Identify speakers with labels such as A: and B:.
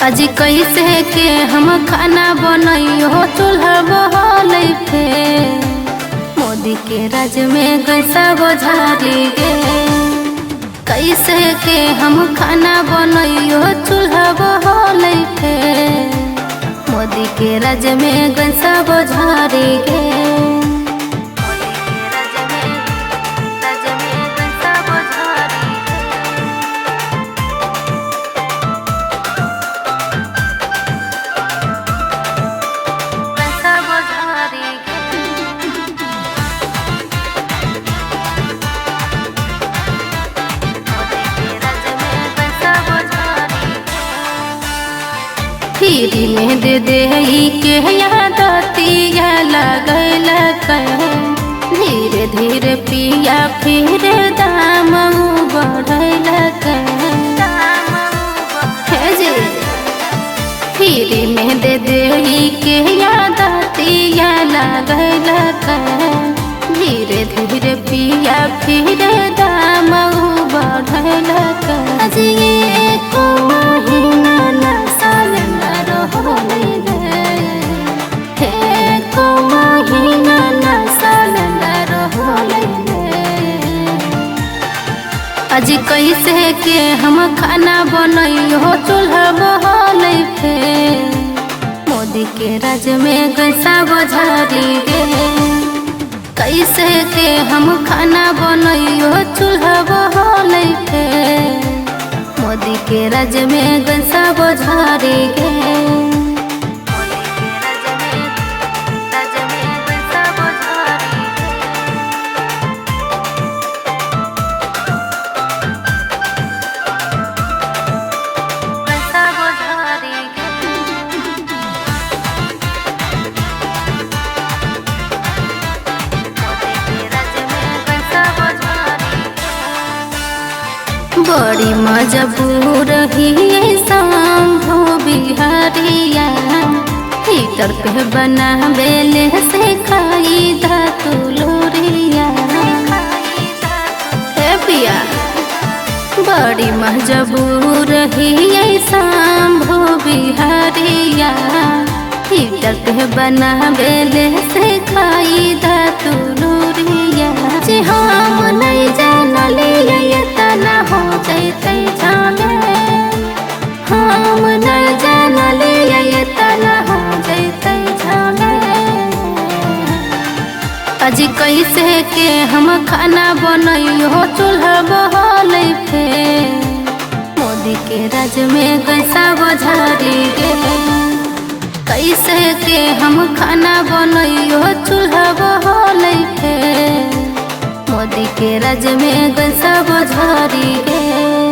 A: आज कैसे के हम खाना बनइयो चूल्हा बहलै फे मोदी के राज में गैसा बोझारी गे। कैसे के हम खाना बनइयो चूल्हा बहलै फे मोदी के राज में गैसा बोझारी गे। फिरी में दे दे के यादतिया लगल धीरे धीरे पिया फिर दाम बढ़ल जी। फिरी में दे दे के यादतिया लगल धीरे धीरे पिया फिर दाम बढ़ल को महीना न आज कैसे के हम खाना बनइयो चूल्हा बहलै फे मोदी के राज में गैसा बोझारी गे। कैसे के हम खाना बनइयो चूल्हा बहलै फे मोदी के राज में गैसा बोझारी गे। बड़ी मजबूर ही शंभू बिहारिया हीटर पे बना बेले से खाई धतुलोरिया पिया। बड़ी मजबूर ही शंभू बिहारिया हीटर पे बना बेले से खाई धतुलोरिया। जी हम नहीं जानले तना हो जैते जाने हम नहीं जानले तना हो जैते जाने। आज कैसे के हम खाना बनइयो चूल्हा बहलै फे मोदी के राज में गैसा बोझारी गे। कैसे के हम खाना बनइयो चूल्हा बहलै फे मोदी के राज में गैसा बोझारी गे।